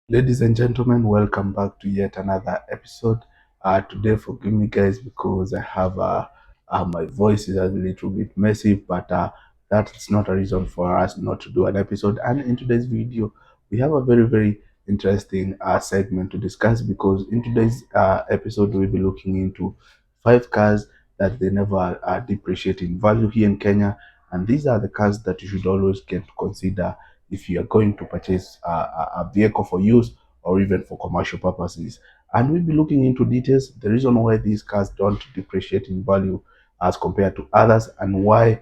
Ladies and gentlemen, welcome back to yet another episode. Today, forgive me, guys, because I have my voice is a little bit messy, but that's not a reason for us not to do an episode. And in today's video, we have a very interesting segment to discuss because in today's episode, we'll be looking into five cars that they never depreciate in value here in Kenya, and these are the cars that you should always get to consider if you are going to purchase a vehicle for use or even for commercial purposes. And we'll be looking into details, the reason why these cars don't depreciate in value as compared to others, and why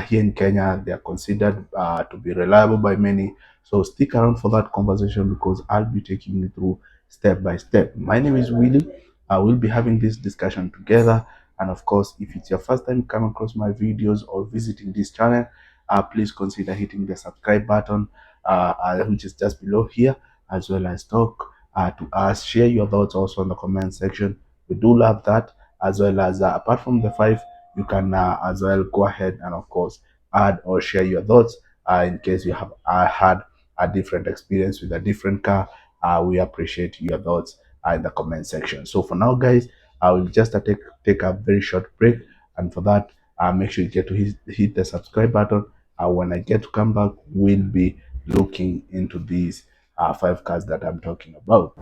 here in Kenya they are considered to be reliable by many. So stick around for that conversation because I'll be taking you through step by step. My name is Willie. I will be having this discussion together. And of course, if it's your first time coming across my videos or visiting this channel, please consider hitting the subscribe button, which is just below here, as well as talk to us, share your thoughts also in the comment section. We do love that, as well as apart from the five, you can as well go ahead and of course add or share your thoughts in case you have had a different experience with a different car. We appreciate your thoughts in the comment section. So for now, guys, I will just take a very short break, and for that, make sure you get to hit the subscribe button. When I get to come back, we'll be looking into these five cars that I'm talking about.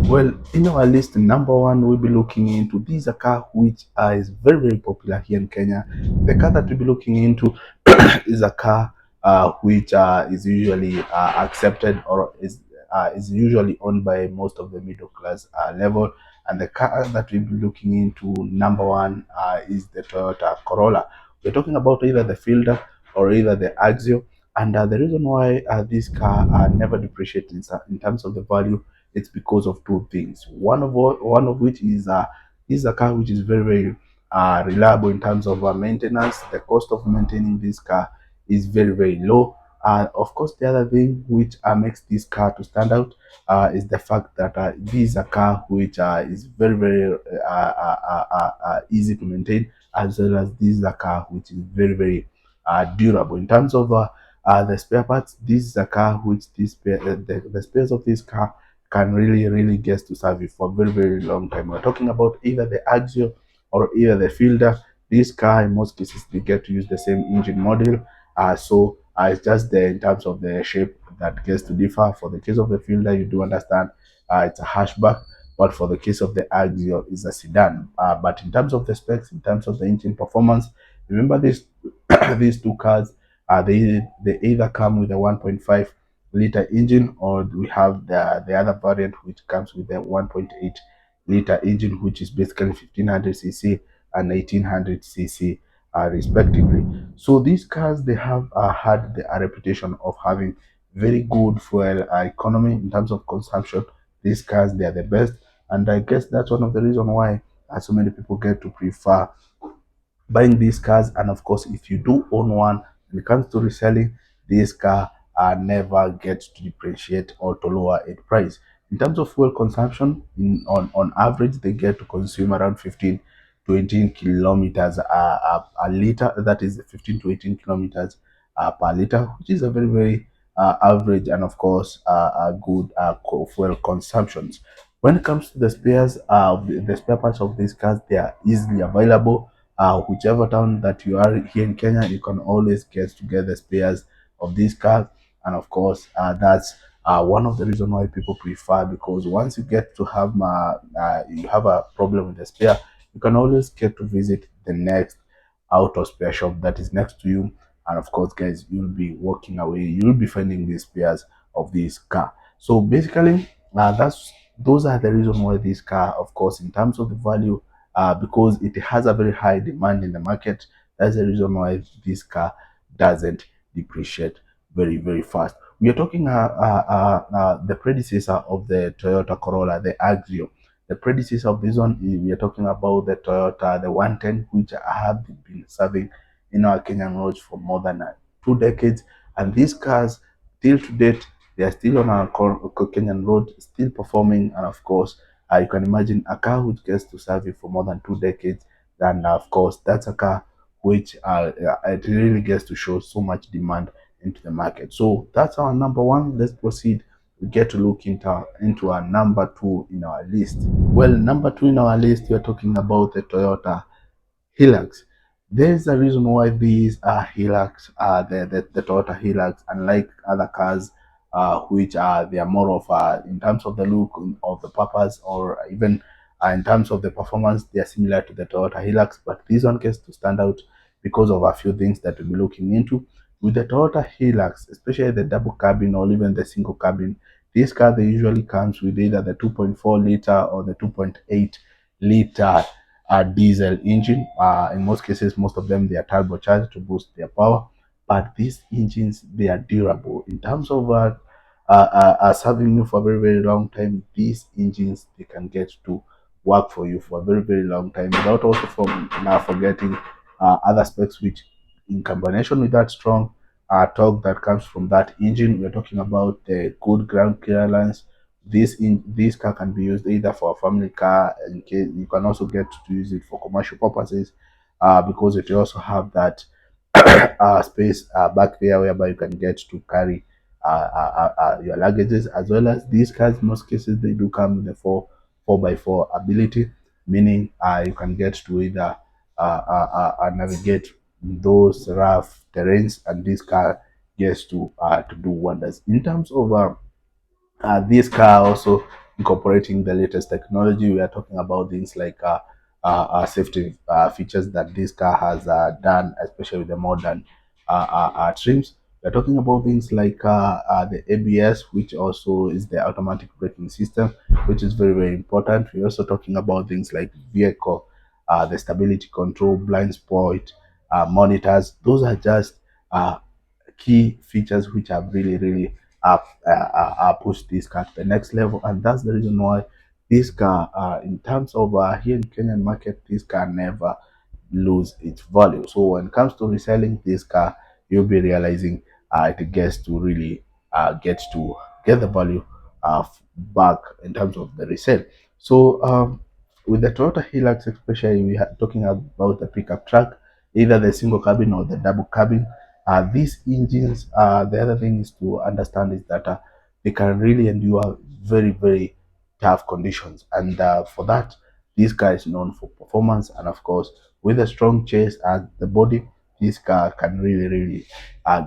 Well, in our list, number one, we'll be looking into this a car which is very popular here in Kenya. The car that we'll be looking into is a car which is usually accepted or is usually owned by most of the middle class level. And the car that we'll be looking into, number one, is the Toyota Corolla. We're talking about either the Fielder or either the Axio. And the reason why this car never depreciates in terms of the value, it's because of two things. One of which is a car which is very reliable in terms of maintenance. The cost of maintaining this car is very low. Of course, the other thing which makes this car to stand out is the fact that this is a car which is very easy to maintain, as well as this is a car which is very durable in terms of the spare parts. This is a car which the spares of this car can really get to serve you for a very long time. We're talking about either the Axio or either the Fielder. This car, in most cases, they get to use the same engine model. So it's just there in terms of the shape that gets to differ. For the case of the Fielder, you do understand it's a hatchback, but for the case of the Axio, it's a sedan. But in terms of the specs, in terms of the engine performance, remember these these two cars, they either come with a 1.5-liter engine, or we have the other variant which comes with a 1.8-liter engine, which is basically 1500 cc and 1800 cc respectively. So these cars, they have had a reputation of having very good fuel economy in terms of consumption. These cars, they are the best, and I guess that's one of the reasons why so many people get to prefer buying these cars. And of course, if you do own one, when it comes to reselling, this car never gets to depreciate or to lower its price. In terms of fuel consumption, on average, they get to consume around 15 to 18 kilometers a liter. That is 15 to 18 kilometers per liter, which is a very average and of course a good fuel consumptions. When it comes to the spares, the spare parts of these cars, they are easily available. Whichever town that you are here in Kenya, you can always get to get the spares of these cars. And of course, that's one of the reasons why people prefer, because once you get to have you have a problem with the spare, you can always get to visit the next auto spare shop that is next to you. And of course, guys, you'll be walking away, you'll be finding the spares of this car. So basically, that's those are the reasons why this car, of course, in terms of the value, because it has a very high demand in the market. That's the reason why this car doesn't depreciate very fast. We are talking the predecessor of the Toyota Corolla, the Axio. The predecessor of this one, we are talking about the Toyota, the 110, which have been serving in our Kenyan roads for more than 2 decades. And these cars, till to date, they are still on our Kenyan road, still performing. And of course, you can imagine a car which gets to serve you for more than 2 decades. Then, of course, that's a car which it really gets to show so much demand into the market. So that's our number one. Let's proceed. We get to look into our number two in our list. Well, number two in our list, we're talking about the Toyota Hilux. There's a reason why these are Hilux, the Toyota Hilux, unlike other cars, which are they are more of in terms of the look of the purpose, or even in terms of the performance, they are similar to the Toyota Hilux. But this one gets to stand out because of a few things that we'll be looking into. With the Toyota Hilux, especially the double cabin or even the single cabin, this car they usually comes with either the 2.4 liter or the 2.8 liter diesel engine. In most cases, most of them they are turbocharged to boost their power. But these engines they are durable in terms of serving you for a very very long time. These engines they can get to work for you for a very very long time without also from now forgetting other specs which in combination with that strong torque that comes from that engine. We're talking about the good ground clearance. This car can be used either for a family car, in case you can also get to use it for commercial purposes, because it also have that space back there whereby you can get to carry your luggages, as well as these cars in most cases they do come with the 4x4 ability, meaning you can get to either navigate those rough terrains, and this car gets to do wonders in terms of this car also incorporating the latest technology. We are talking about things like safety features that this car has done, especially with the modern trims. We're talking about things like the ABS, which also is the automatic braking system, which is very, very important. We're also talking about things like vehicle, the stability control, blind spot monitors. Those are just uh, key features which have really, really pushed this car to the next level. And that's the reason why this car, in terms of here in Kenyan market, this car never lose its value. So when it comes to reselling this car, you'll be realizing it gets to really get the value back in terms of the resale. So with the Toyota Hilux, especially, we are talking about the pickup truck, either the single cabin or the double cabin. These engines, the other thing is to understand is that they can really endure very, very tough conditions. And for that, this car is known for performance. And of course, with a strong chase and the body, this car can really, really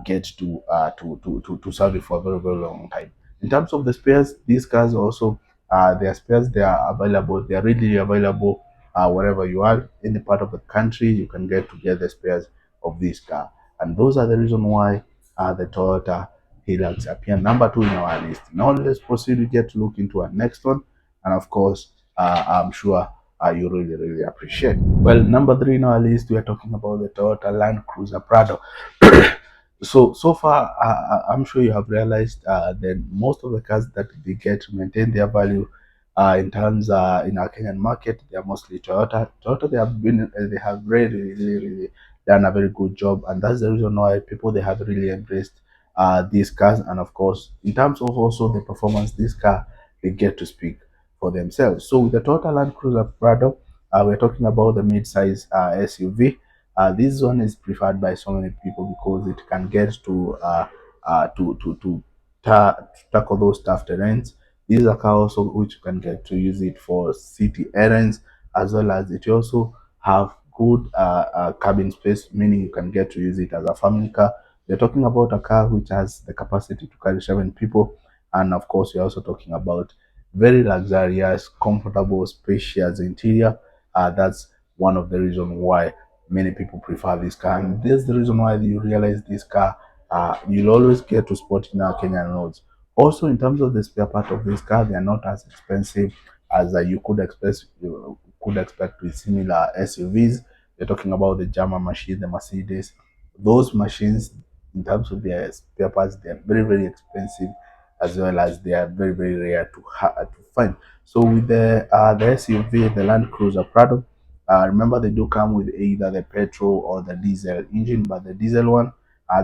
get to serve it for a very, very long time. In terms of the spares, these cars also, their spares, they are available. They are readily available wherever you are, any part of the country, you can get the spares of this car. And those are the reason why the Toyota Hilux appear number two in our list. Now let's proceed to get to look into our next one. And of course, I'm sure you really, really appreciate. Well, number three in our list, we are talking about the Toyota Land Cruiser Prado. So far, I'm sure you have realized that most of the cars that they get to maintain their value in terms in our Kenyan market, they are mostly Toyota. Toyota, they have really, really, really done a very good job, and that's the reason why people they have really embraced these cars. And of course, in terms of also the performance, this car they get to speak for themselves. So with the Toyota Land Cruiser Prado, we're talking about the mid-size SUV. This one is preferred by so many people because it can get to tackle those tough terrains. This is a car also which you can get to use it for city errands, as well as it also have good cabin space, meaning you can get to use it as a family car. We're talking about a car which has the capacity to carry 7 people, and of course we're also talking about very luxurious, comfortable, spacious interior. That's one of the reasons why many people prefer this car, and this is the reason why you realize this car you'll always get to spot in our Kenyan roads. Also, in terms of the spare part of this car, they are not as expensive as you could expect with similar SUVs. We're talking about the German machine, the Mercedes. Those machines, in terms of their spare parts, they are very very expensive, as well as they are very very rare to find. So with the SUV, the Land Cruiser Prado, remember they do come with either the petrol or the diesel engine, but the diesel one,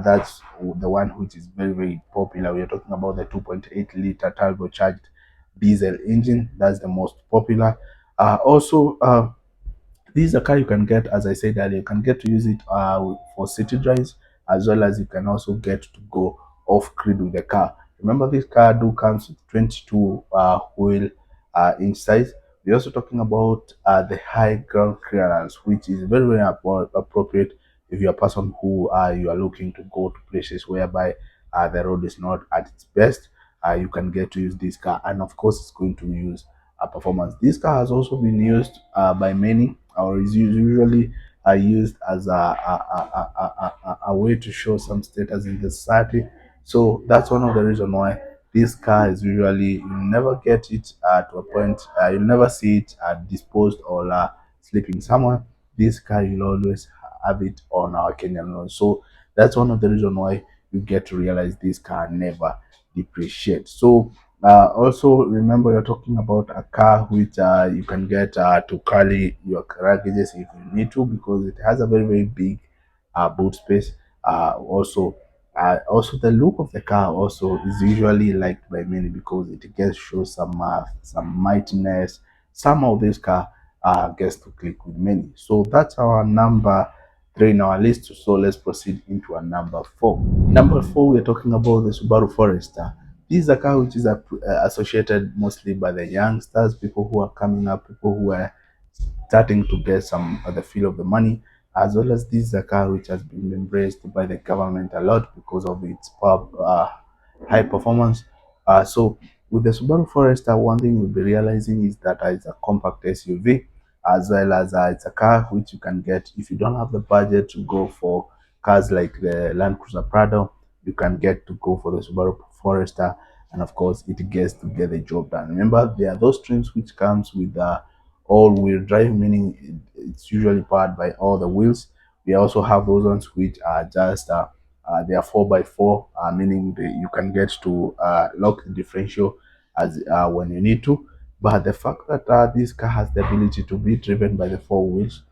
that's the one which is very very popular. We are talking about the 2.8 liter turbocharged diesel engine. That's the most popular. Also, This is a car you can get, as I said earlier, you can get to use it for city drives, as well as you can also get to go off grid with the car. Remember, this car do comes with 22 wheel inch size. We're also talking about the high ground clearance, which is very, very appropriate if you're a person who you are looking to go to places whereby the road is not at its best. You can get to use this car, and of course, it's going to use performance. This car has also been used by many, or is usually used as a way to show some status in the society. So that's one of the reasons why this car is usually, you never get it to a point, you'll never see it disposed or sleeping somewhere. This car, you'll always have it on our Kenyan road. So that's one of the reasons why you get to realize this car never depreciates. So also remember, you're talking about a car which you can get to carry your luggages if you need to, because it has a very, very big boot space. Also the look of the car also is usually liked by many because it gets shows some mightiness. Some of this car gets to click with many. So that's our number three in our list. So let's proceed into our number four. Number four, we're talking about the Subaru Forester. This is a car which is associated mostly by the youngsters, people who are coming up, people who are starting to get some of the feel of the money, as well as this is a car which has been embraced by the government a lot because of its high performance. So with the Subaru Forester, one thing you'll be realizing is that it's a compact SUV, as well as it's a car which you can get if you don't have the budget to go for cars like the Land Cruiser Prado. You can get to go for the Subaru Forester, and of course, it gets to get the job done. Remember, there are those trims which comes with all-wheel drive, meaning it's usually powered by all the wheels. We also have those ones which are just they are 4x4, meaning you can get to lock the differential as when you need to. But the fact that this car has the ability to be driven by the four wheels,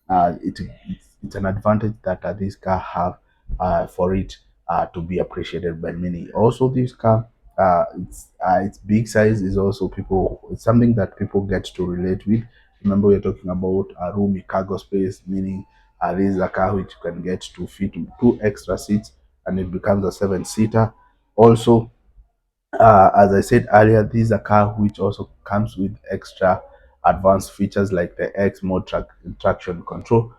it's an advantage that this car have for it to be appreciated by many. Also, this car, its big size is also it's something that people get to relate with. Remember, we're talking about a roomy cargo space, meaning this is a car which you can get to fit two extra seats, and it becomes a seven-seater. Also, as I said earlier, this is a car which also comes with extra advanced features like the X mode traction control,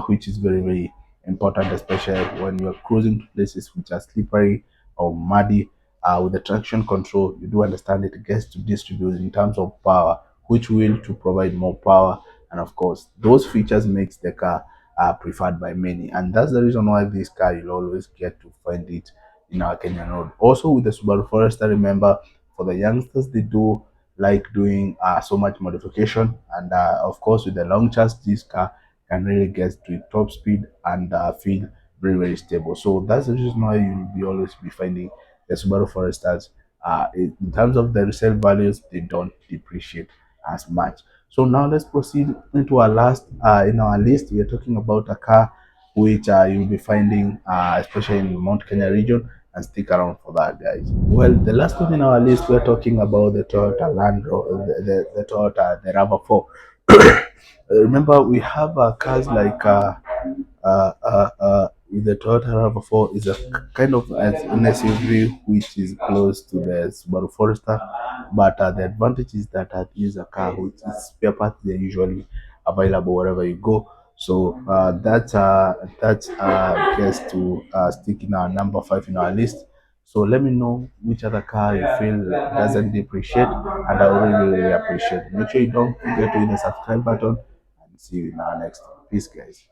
which is very, very important, especially when you're cruising to places which are slippery or muddy. With the traction control, you do understand it gets to distribute in terms of power, which will to provide more power, and of course, those features makes the car preferred by many, and that's the reason why this car you'll always get to find it in our Kenyan road. Also with the Subaru Forester, remember, for the youngsters, they do like doing so much modification, and of course with the long charge, this car can really get to top speed and feel very, very stable. So that's the reason why you'll be always be finding the Subaru Foresters. In terms of the resale values, they don't depreciate as much. So now let's proceed into our last in our list. We are talking about a car which you'll be finding especially in Mount Kenya region, and stick around for that, guys. Well, the last one in our list, we're talking about the Toyota Land Rover, the Toyota, the RAV4. Remember, we have cars like the Toyota RAV4 is a kind of an SUV which is close to the Subaru Forester, but the advantage is that it is a car which is spare parts. They're usually available wherever you go. So that gets to stick in our number five in our list. So let me know which other car you feel doesn't depreciate, and I would really, really appreciate it. Make sure you don't forget to hit the subscribe button, and see you in our next one. Peace, guys.